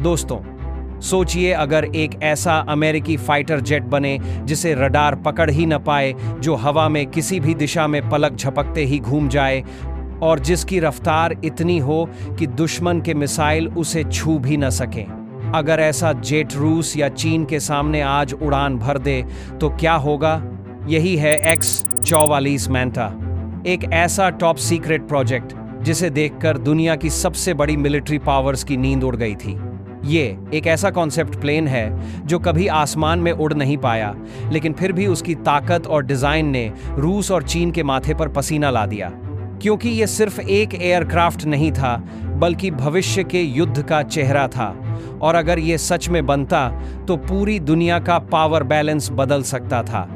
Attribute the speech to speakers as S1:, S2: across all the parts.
S1: दोस्तों, सोचिए अगर एक ऐसा अमेरिकी फाइटर जेट बने जिसे रडार पकड़ ही न पाए, जो हवा में किसी भी दिशा में पलक झपकते ही घूम जाए और जिसकी रफ्तार इतनी हो कि दुश्मन के मिसाइल उसे छू भी न सकें। अगर ऐसा जेट रूस या चीन के सामने आज उड़ान भर दे तो क्या होगा? यही है X-44 मैंटा, एक ऐसा टॉप सीक्रेट प्रोजेक्ट जिसे देखकर दुनिया की सबसे बड़ी मिलिट्री पावर्स की नींद उड़ गई थी। ये एक ऐसा कॉन्सेप्ट प्लेन है जो कभी आसमान में उड़ नहीं पाया, लेकिन फिर भी उसकी ताकत और डिजाइन ने रूस और चीन के माथे पर पसीना ला दिया, क्योंकि ये सिर्फ एक एयरक्राफ्ट नहीं था बल्कि भविष्य के युद्ध का चेहरा था। और अगर ये सच में बनता तो पूरी दुनिया का पावर बैलेंस बदल सकता था।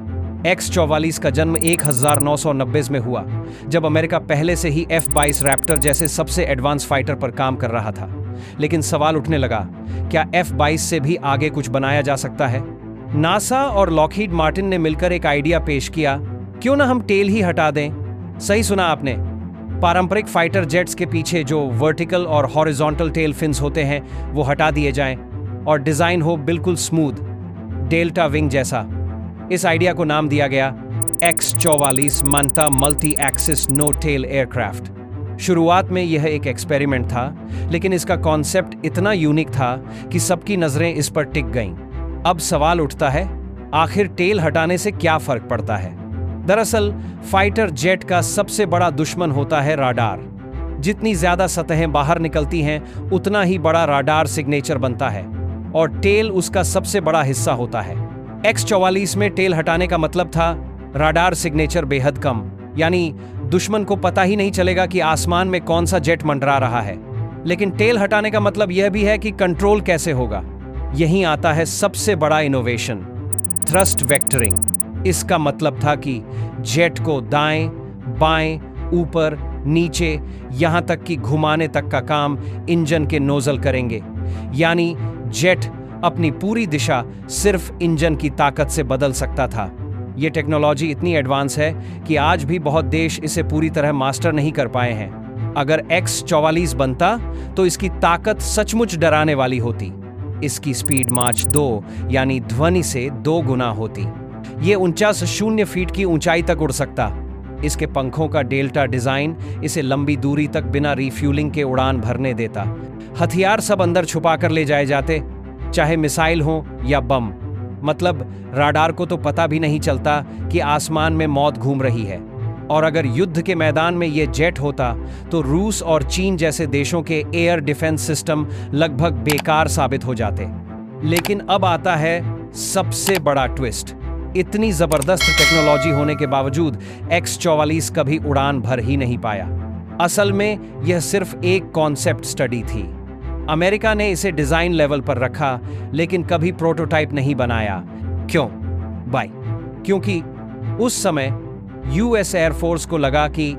S1: X-44 का जन्म 1990 में हुआ, जब अमेरिका पहले से ही F-22 रैप्टर जैसे सबसे एडवांस फाइटर पर काम कर रहा था। लेकिन सवाल उठने लगा, क्या F-22 से भी आगे कुछ बनाया जा सकता है? नासा और लॉकहीड मार्टिन ने मिलकर एक आइडिया पेश किया, क्यों ना हम टेल ही हटा दें। सही सुना आपने, पारंपरिक फाइटर जेट्स के पीछे जो वर्टिकल और हॉरिजॉन्टल टेल फिन्स होते हैं वो हटा दिए जाएं और डिजाइन हो बिल्कुल स्मूथ, डेल्टा विंग जैसा। इस आइडिया को नाम दिया गया X-44 Manta multi axis no tail aircraft. शुरुआत में यह एक एक्सपेरिमेंट था, लेकिन इसका कॉन्सेप्ट इतना यूनिक था कि सबकी नजरें इस पर टिक गईं। अब सवाल उठता है, आखिर टेल हटाने से क्या फर्क पड़ता है? दरअसल फाइटर जेट का सबसे बड़ा दुश्मन होता है राडार। जितनी ज्यादा सतहें बाहर निकलती हैं, उतना ही बड़ा राडार सिग्नेचर बनता है और टेल उसका सबसे बड़ा हिस्सा होता है। X-44 में टेल हटाने का मतलब था राडार सिग्नेचर बेहद कम, यानी दुश्मन को पता ही नहीं चलेगा कि आसमान में कौन सा जेट मंडरा रहा है। लेकिन टेल हटाने का मतलब यह भी है कि कंट्रोल कैसे होगा। यहीं आता है सबसे बड़ा इनोवेशन, थ्रस्ट वेक्टरिंग। इसका मतलब था कि जेट को दाएं, बाएं, ऊपर, नीचे, यहां तक कि घुमाने तक का काम इंजन के नोजल करेंगे। यानी जेट अपनी पूरी दिशा सिर्फ इंजन की ताकत से बदल सकता था। यह टेक्नोलॉजी इतनी एडवांस है कि आज भी बहुत देश इसे पूरी तरह मास्टर नहीं कर पाए हैं। अगर X-44 बनता तो इसकी ताकत सचमुच डराने वाली होती। इसकी स्पीड माच 2 यानी ध्वनि से 2 गुना होती। ये 49 फीट की ऊंचाई तक उड़ सकता। इसके पंखों का डेल्टा डिजाइन इसे लंबी दूरी तक बिना रिफ्यूलिंग के उड़ान भरने देता। हथियार सब अंदर छुपा कर ले जाए जाते, चाहे मिसाइल हो या बम। मतलब राडार को तो पता भी नहीं चलता कि आसमान में मौत घूम रही है। और अगर युद्ध के मैदान में ये जेट होता तो रूस और चीन जैसे देशों के एयर डिफेंस सिस्टम लगभग बेकार साबित हो जाते। लेकिन अब आता है सबसे बड़ा ट्विस्ट। इतनी जबरदस्त टेक्नोलॉजी होने के बावजूद X-44 कभी उड़ान भर ही नहीं पाया। असल में यह सिर्फ एक कॉन्सेप्ट स्टडी थी। अमेरिका ने इसे डिजाइन लेवल पर रखा, लेकिन कभी प्रोटोटाइप नहीं बनाया। क्यों भाई? क्योंकि उस समय यूएस एयरफोर्स को लगा कि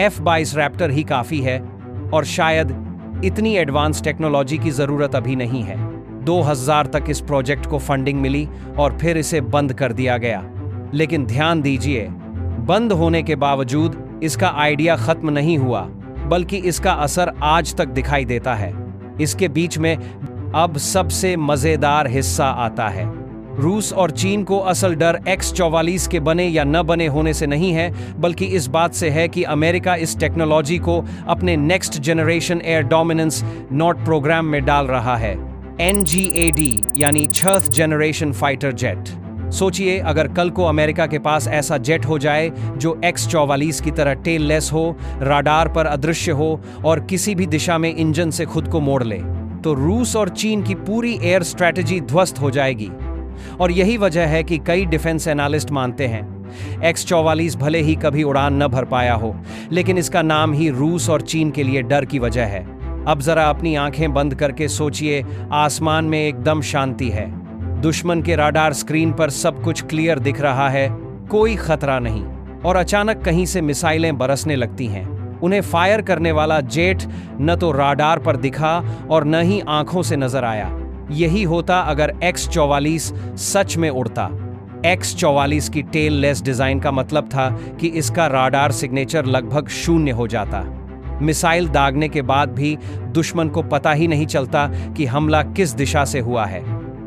S1: F-22 रैप्टर ही काफी है और शायद इतनी एडवांस टेक्नोलॉजी की जरूरत अभी नहीं है। 2000 तक इस प्रोजेक्ट को फंडिंग मिली और फिर इसे बंद कर दिया गया। लेकिन ध्यान दीजिए, बंद होने के बावजूद इसका आइडिया खत्म नहीं हुआ, बल्कि इसका असर आज तक दिखाई देता है। इसके बीच में अब सबसे मजेदार हिस्सा आता है। रूस और चीन को असल डर X-44 के बने या न बने होने से नहीं है, बल्कि इस बात से है कि अमेरिका इस टेक्नोलॉजी को अपने next generation air dominance not program में डाल रहा है। NGAD यानी छठ जनरेशन फाइटर जेट। सोचिए, अगर कल को अमेरिका के पास ऐसा जेट हो जाए जो X-44 की तरह टेल लेस हो, राडार पर अदृश्य हो और किसी भी दिशा में इंजन से खुद को मोड़ ले, तो रूस और चीन की पूरी एयर स्ट्रैटेजी ध्वस्त हो जाएगी। और यही वजह है कि कई डिफेंस एनालिस्ट मानते हैं X-44 भले ही कभी उड़ान न भर पाया हो, लेकिन इसका नाम ही रूस और चीन के लिए डर की वजह है। अब जरा अपनी आंखें बंद करके सोचिए, आसमान में एकदम शांति है। दुश्मन के राडार स्क्रीन पर सब कुछ क्लियर दिख रहा है, कोई खतरा नहीं। और अचानक कहीं से मिसाइलें बरसने लगती हैं। उन्हें फायर करने वाला जेट न तो राडार पर दिखा और न ही आंखों से नजर आया। यही होता अगर X-44 सच में उड़ता। X-44 की टेल लेस डिजाइन का मतलब था कि इसका राडार सिग्नेचर लगभग 0 हो जाता। मिसाइल दागने के बाद भी दुश्मन को पता ही नहीं चलता कि हमला किस दिशा से हुआ है।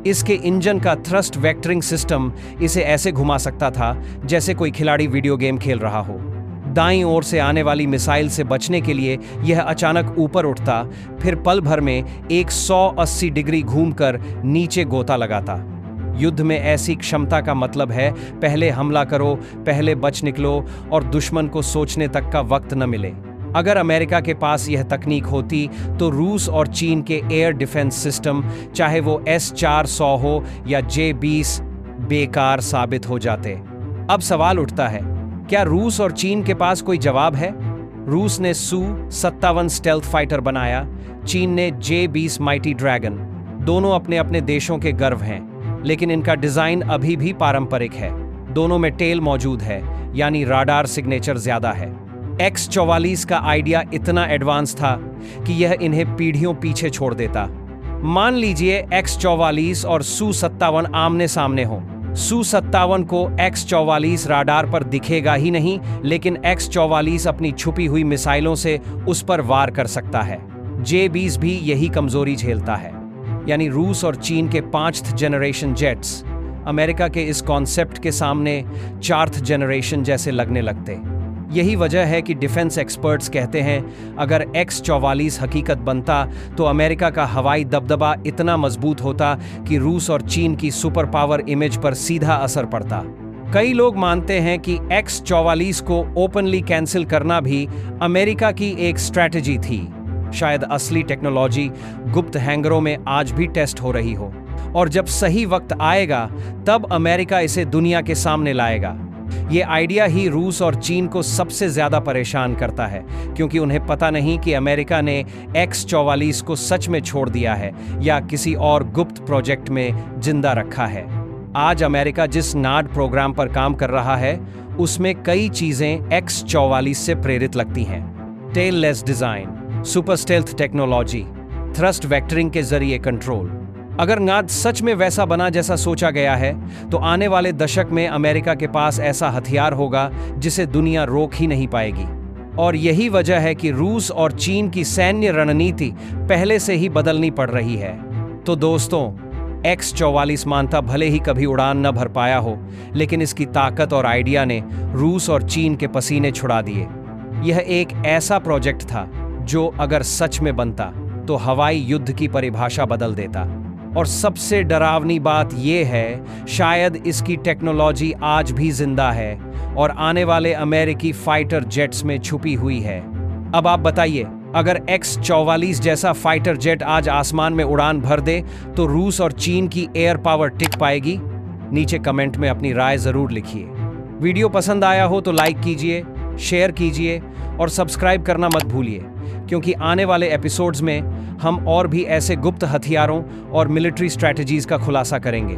S1: इसके इंजन का थ्रस्ट वेक्टरिंग सिस्टम इसे ऐसे घुमा सकता था जैसे कोई खिलाड़ी वीडियो गेम खेल रहा हो। दाईं ओर से आने वाली मिसाइल से बचने के लिए यह अचानक ऊपर उठता, फिर पल भर में 180 डिग्री घूमकर नीचे गोता लगाता। युद्ध में ऐसी क्षमता का मतलब है पहले हमला करो, पहले बच निकलो और दुश्मन को सोचने तक का वक्त न मिले। अगर अमेरिका के पास यह तकनीक होती तो रूस और चीन के एयर डिफेंस सिस्टम, चाहे वो S-400 हो या J-20, बेकार साबित हो जाते। अब सवाल उठता है, क्या रूस और चीन के पास कोई जवाब है? रूस ने Su-57 स्टेल्थ फाइटर बनाया, चीन ने J-20 माइटी ड्रैगन। दोनों अपने अपने देशों के गर्व हैं, लेकिन इनका डिजाइन अभी भी पारंपरिक है। दोनों में टेल मौजूद है, यानी राडार सिग्नेचर ज्यादा है। X-44 का आइडिया इतना एडवांस था कि यह इन्हें पीढ़ियों पीछे छोड़ देता। मान लीजिए X-44 और Su-57 आमने सामने हो। Su-57 को X-44 राडार पर दिखेगा ही नहीं, लेकिन X-44 अपनी छुपी हुई मिसाइलों से उस पर वार कर सकता है। J-20 भी यही कमजोरी झेलता है, यानी रूस और चीन के 5th जनरेशन जेट्स अमेरिका के इस कॉन्सेप्ट के सामने 4th जनरेशन जैसे लगने लगते। यही वजह है कि डिफेंस एक्सपर्ट्स कहते हैं अगर X-44 हकीकत बनता तो अमेरिका का हवाई दबदबा इतना मजबूत होता कि रूस और चीन की सुपर पावर इमेज पर सीधा असर पड़ता। कई लोग मानते हैं कि X-44 को ओपनली कैंसिल करना भी अमेरिका की एक स्ट्रैटेजी थी। शायद असली टेक्नोलॉजी गुप्त हैंगरों में आज भी टेस्ट हो रही हो, और जब सही वक्त आएगा तब अमेरिका इसे दुनिया के सामने लाएगा। ये आइडिया ही रूस और चीन को सबसे ज्यादा परेशान करता है, क्योंकि उन्हें पता नहीं कि अमेरिका ने X-44 को सच में छोड़ दिया है या किसी और गुप्त प्रोजेक्ट में जिंदा रखा है। आज अमेरिका जिस नाड प्रोग्राम पर काम कर रहा है उसमें कई चीजें X-44 से प्रेरित लगती हैं। Tailless design, super stealth technology, thrust vectoring के जरिए कंट्रोल। अगर नाद सच में वैसा बना जैसा सोचा गया है तो आने वाले दशक में अमेरिका के पास ऐसा हथियार होगा जिसे दुनिया रोक ही नहीं पाएगी। और यही वजह है कि रूस और चीन की सैन्य रणनीति पहले से ही बदलनी पड़ रही है। तो दोस्तों, X-44 मानता भले ही कभी उड़ान न भर पाया हो, लेकिन इसकी ताकत और आइडिया ने रूस और चीन के पसीने छुड़ा दिए। यह एक ऐसा प्रोजेक्ट था जो अगर सच में बनता तो हवाई युद्ध की परिभाषा बदल देता। और सबसे डरावनी बात यह है, शायद इसकी टेक्नोलॉजी आज भी जिंदा है और आने वाले अमेरिकी फाइटर जेट्स में छुपी हुई है। अब आप बताइए, अगर X-44 जैसा फाइटर जेट आज आसमान में उड़ान भर दे तो रूस और चीन की एयर पावर टिक पाएगी? नीचे कमेंट में अपनी राय जरूर लिखिए। वीडियो पसंद आया हो तो लाइक कीजिए, शेयर कीजिए और सब्सक्राइब करना मत भूलिए, क्योंकि आने वाले एपिसोड्स में हम और भी ऐसे गुप्त हथियारों और मिलिट्री स्ट्रैटेजीज का खुलासा करेंगे।